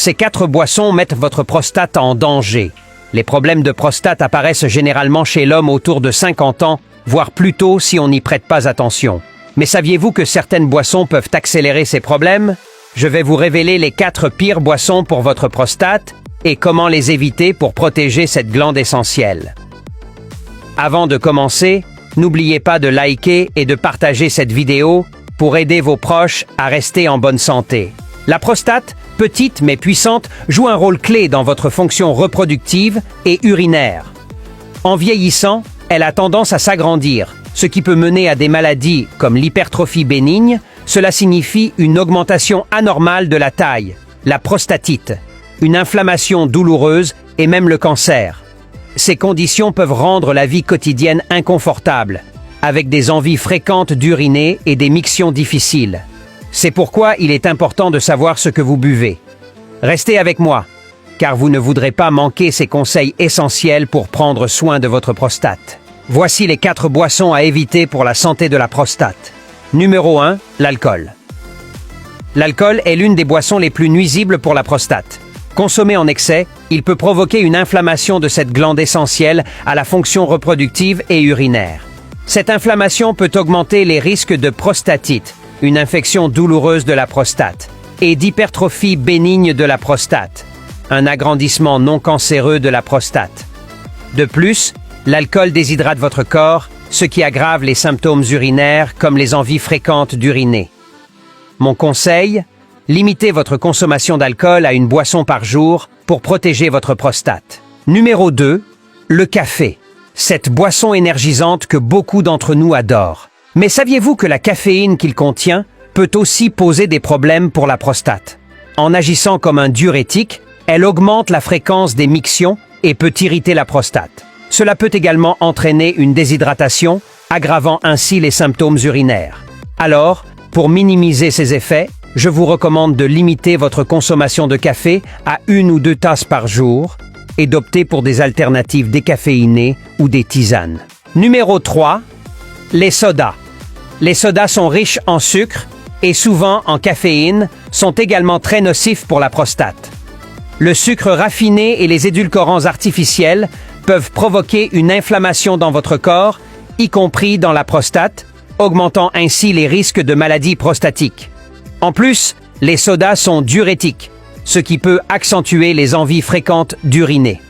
Ces 4 boissons mettent votre prostate en danger. Les problèmes de prostate apparaissent généralement chez l'homme autour de 50 ans, voire plus tôt si on n'y prête pas attention. Mais saviez-vous que certaines boissons peuvent accélérer ces problèmes? Je vais vous révéler les 4 pires boissons pour votre prostate et comment les éviter pour protéger cette glande essentielle. Avant de commencer, n'oubliez pas de liker et de partager cette vidéo pour aider vos proches à rester en bonne santé. La prostate, petite mais puissante, joue un rôle clé dans votre fonction reproductive et urinaire. En vieillissant, elle a tendance à s'agrandir, ce qui peut mener à des maladies comme l'hypertrophie bénigne. Cela signifie une augmentation anormale de la taille, la prostatite, une inflammation douloureuse et même le cancer. Ces conditions peuvent rendre la vie quotidienne inconfortable, avec des envies fréquentes d'uriner et des mictions difficiles. C'est pourquoi il est important de savoir ce que vous buvez. Restez avec moi, car vous ne voudrez pas manquer ces conseils essentiels pour prendre soin de votre prostate. Voici les 4 boissons à éviter pour la santé de la prostate. Numéro 1, l'alcool. L'alcool est l'une des boissons les plus nuisibles pour la prostate. Consommé en excès, il peut provoquer une inflammation de cette glande essentielle à la fonction reproductive et urinaire. Cette inflammation peut augmenter les risques de prostatite, une infection douloureuse de la prostate, et d'hypertrophie bénigne de la prostate, un agrandissement non cancéreux de la prostate. De plus, l'alcool déshydrate votre corps, ce qui aggrave les symptômes urinaires comme les envies fréquentes d'uriner. Mon conseil, limitez votre consommation d'alcool à une boisson par jour pour protéger votre prostate. Numéro 2, le café. Cette boisson énergisante que beaucoup d'entre nous adorent. Mais saviez-vous que la caféine qu'il contient peut aussi poser des problèmes pour la prostate? En agissant comme un diurétique, elle augmente la fréquence des mictions et peut irriter la prostate. Cela peut également entraîner une déshydratation, aggravant ainsi les symptômes urinaires. Alors, pour minimiser ces effets, je vous recommande de limiter votre consommation de café à 1 ou 2 tasses par jour et d'opter pour des alternatives décaféinées ou des tisanes. Numéro 3, les sodas. Les sodas sont riches en sucre et souvent en caféine, sont également très nocifs pour la prostate. Le sucre raffiné et les édulcorants artificiels peuvent provoquer une inflammation dans votre corps, y compris dans la prostate, augmentant ainsi les risques de maladies prostatiques. En plus, les sodas sont diurétiques, ce qui peut accentuer les envies fréquentes d'uriner.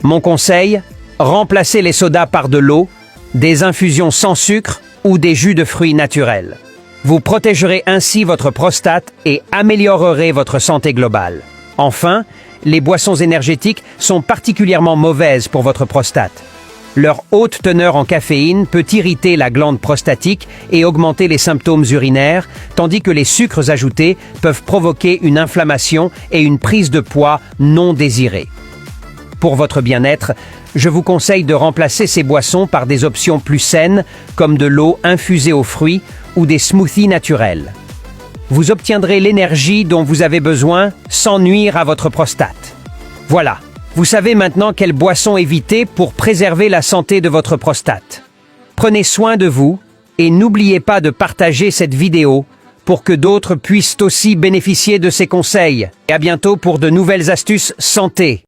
Mon conseil, remplacez les sodas par de l'eau, des infusions sans sucre ou des jus de fruits naturels. Vous protégerez ainsi votre prostate et améliorerez votre santé globale. Enfin, les boissons énergétiques sont particulièrement mauvaises pour votre prostate. Leur haute teneur en caféine peut irriter la glande prostatique et augmenter les symptômes urinaires, tandis que les sucres ajoutés peuvent provoquer une inflammation et une prise de poids non désirée. Pour votre bien-être, je vous conseille de remplacer ces boissons par des options plus saines, comme de l'eau infusée aux fruits ou des smoothies naturels. Vous obtiendrez l'énergie dont vous avez besoin sans nuire à votre prostate. Voilà, vous savez maintenant quelles boissons éviter pour préserver la santé de votre prostate. Prenez soin de vous et n'oubliez pas de partager cette vidéo pour que d'autres puissent aussi bénéficier de ces conseils. Et à bientôt pour de nouvelles astuces santé.